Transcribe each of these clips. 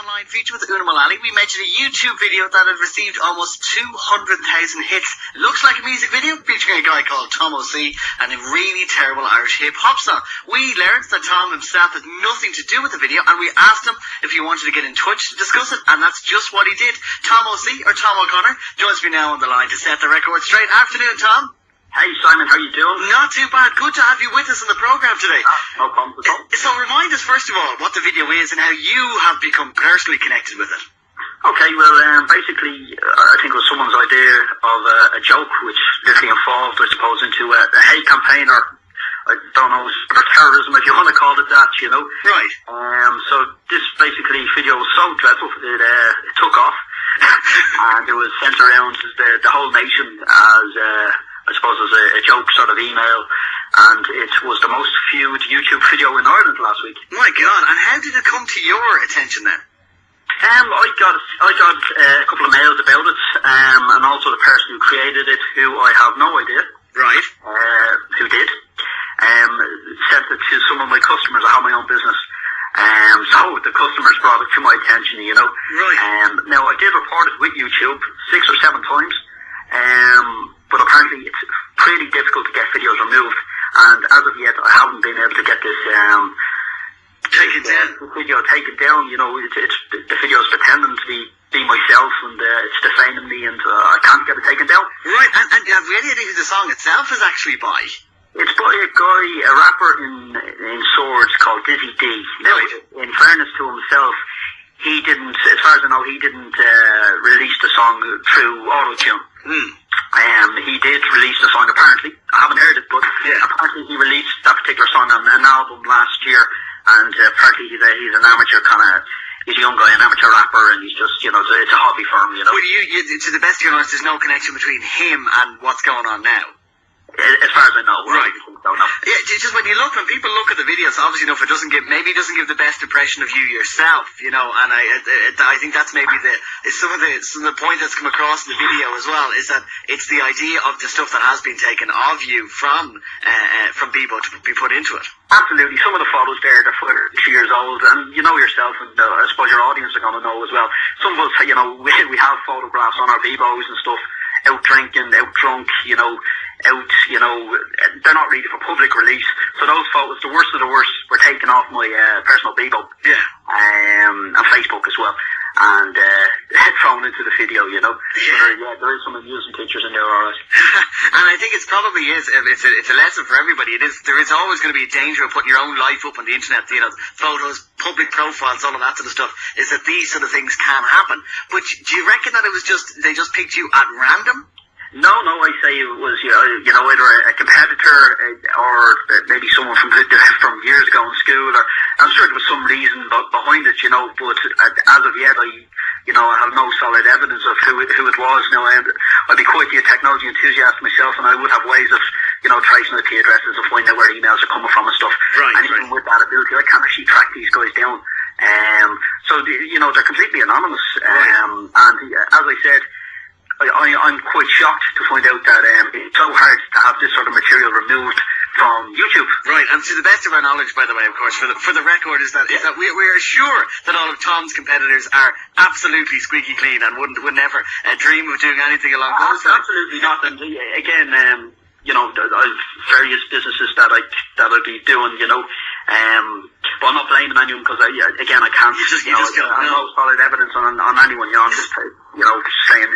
Online feature with Una Mullally. We mentioned a YouTube video that had received almost 200,000 hits. Looks like a music video featuring a guy called Tom O.C. and a really terrible Irish hip-hop song. We learned that Tom himself had nothing to do with the video, and we asked him if he wanted to get in touch to discuss it, and that's just what he did. Tom O.C., or Tom O'Connor, joins me now on the line to set the record straight. Afternoon, Tom. Hey Simon, how you doing? Not too bad. Good to have you with us on the programme today. No problem at all. So remind us first of all what the video is and how you have become personally connected with it. Okay, well basically I think it was someone's idea of a joke which literally evolved, I suppose, into a hate campaign, or I don't know, terrorism, if you want to call it that, you know. Right. So this basically video was so dreadful, it took off and it was sent around the whole nation as I suppose as a joke sort of email, and it was the most viewed YouTube video in Ireland last week. My God, and how did it come to your attention then? I got a couple of mails about it, and also the person who created it, who I have no idea. Right. Who did. Sent it to some of my customers. I have my own business. So the customers brought it to my attention, you know. Right. Now I did report it with YouTube 6 or 7 times. But apparently it's pretty difficult to get videos removed, and as of yet I haven't been able to get this video taken down. You know, it's the video is pretending to be myself, and it's defaming me, and I can't get it taken down. Right, and have you any idea who the song itself is actually by? It's by a guy, a rapper in Swords called Dizzy D. Now, in fairness to himself, he didn't, as far as I know, he didn't release the song through auto-tune. He did release the song, apparently. I haven't heard it, but apparently he released that particular song on an album last year, and apparently he's an amateur he's a young guy, an amateur rapper, and he's just, you know, it's a hobby for him, you know. But to the best of your knowledge, there's no connection between him and what's going on now? As far as I know, right? Don't know. Yeah, just when people look at the videos, obviously, you know, if it doesn't give the best impression of you yourself, you know, and I think that's maybe some of the point that's come across in the video as well, is that it's the idea of the stuff that has been taken of you from people to be put into it. Absolutely. Some of the photos there, they're 2 years old, and you know yourself, and I suppose your audience are going to know as well. Some of us, you know, we have photographs on our Bebos and stuff, out drinking, out drunk, you know, they're not really for public release. So those photos, the worst of the worst, were taken off my personal Bebo. Yeah. And Facebook as well. And thrown into the video, you know. Yeah. There is some amusing pictures in there, alright. And I think it's a lesson for everybody. There is always going to be a danger of putting your own life up on the internet, you know, photos, public profiles, all of that sort of stuff, is that these sort of things can happen. But do you reckon that they just picked you at random? No, I say it was, you know, either a competitor or maybe someone from years ago in school, or I'm sure there was some reason behind it, you know, but as of yet, I have no solid evidence of who it was. Now, I'd be quite the technology enthusiast myself, and I would have ways of, you know, tracing IP addresses and finding out where emails are coming from and stuff. Right, and even with that ability, I can actually track these guys down. So, you know, they're completely anonymous. And as I said, I'm quite shocked to find out that it's so hard to have this sort of material removed from YouTube. Right, and to the best of our knowledge, by the way, of course, for the record, is that we are sure that all of Tom's competitors are absolutely squeaky clean and would never dream of doing anything along those lines. Absolutely not. And again, you know, I've various businesses that I'd be doing, you know. But I'm not blaming anyone, because I can't. I have no solid evidence on anyone. You know, I'm just saying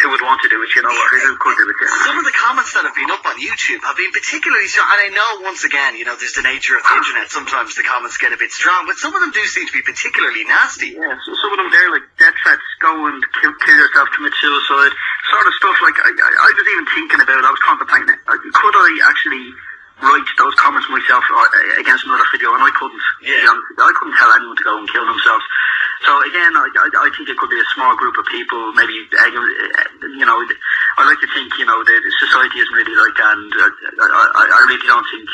who would want to do it, you know, or who could do it. Some of the comments that have been up on YouTube have been particularly strong, and I know, once again, you know, there's the nature of the internet. Sometimes the comments get a bit strong, but some of them do seem to be particularly nasty. Yeah, so some of them there, like death threats, go and kill yourself, commit suicide, sort of stuff. Like I was even thinking about it. I was contemplating it. Could I actually write those comments myself against another video, and I couldn't. Yeah. I couldn't tell anyone to go and kill themselves. So again, I think it could be a small group of people, maybe, you know, I like to think, you know, the society isn't really like that, and I really don't think,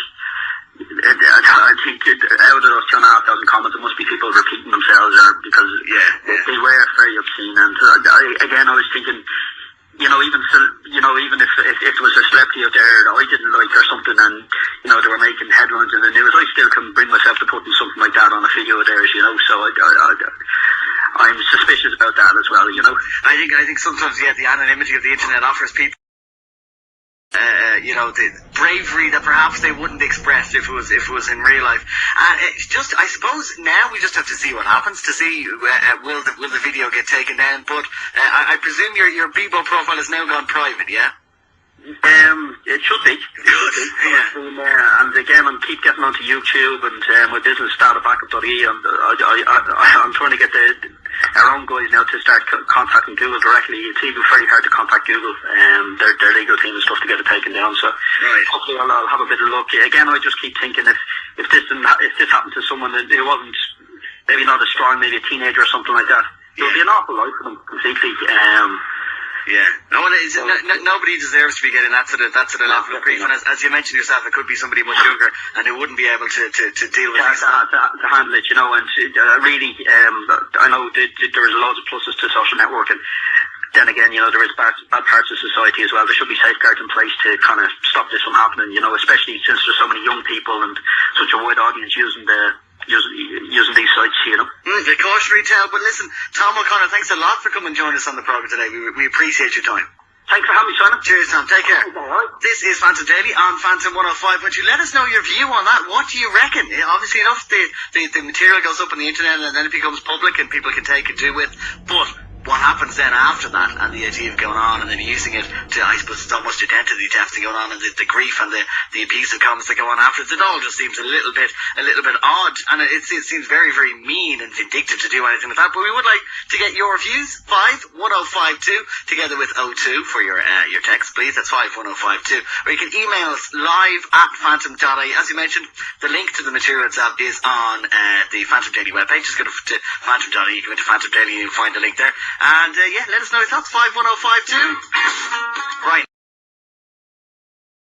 I think out of those 2,500 comments, there must be people repeating themselves, or because they were very obscene, and I was thinking, you know, even if there was a celebrity out there that I didn't like or something, and, you know, they were making headlines in the news, I still can bring myself to putting something like that on a video of theirs, you know. So think sometimes, yeah, the anonymity of the internet offers people, the bravery that perhaps they wouldn't express if it was in real life. And it's just, I suppose now we just have to see what happens to see will the video get taken down. But I presume your Bebo profile has now gone private, yeah? It should be. Yeah. And again, I'm keep getting onto YouTube and my business startedbackup.ie, and I'm trying to get our own guys now to start contacting Google directly. It's even very hard to contact Google, their legal team and stuff to get it taken down. So hopefully I'll have a bit of luck. Again, I just keep thinking if this happened to someone who wasn't maybe not as strong, maybe a teenager or something like that, it would be an awful life for them completely. Yeah, nobody deserves to be getting that sort of level of grief. And as you mentioned yourself, it could be somebody much younger and who wouldn't be able to deal with it. To handle it, you know. And really, I know there is loads of pluses to social networking. Then again, you know, there is bad parts of society as well. There should be safeguards in place to kind of stop this from happening, you know, especially since there's so many young people and such a wide audience using these sites, you know. The cautionary tale. But listen, Tom O'Connor, thanks a lot for coming and joining us on the programme today. We appreciate your time. Thanks for having me, Simon. Cheers, Tom. Take care. This is Phantom Daily on Phantom 105. Would you let us know your view on that? What do you reckon? Obviously enough, the material goes up on the internet and then it becomes public and people can take and do with. But what happens then after that, and the idea of going on and then using it to, I suppose, it's almost identity theft to going on, and the grief and the abusive comments that go on after it all just seems a little bit odd, and it seems very, very mean and vindictive to do anything with that. But we would like to get your views. 51052 together with 02 for your text, please. That's 51052. Or you can email us live at phantom.ie. As you mentioned, the link to the material itself is on the Phantom Daily webpage. Just go to phantom.ie, go into Phantom Daily, and you'll find the link there. And let us know your thoughts. 51052. Right.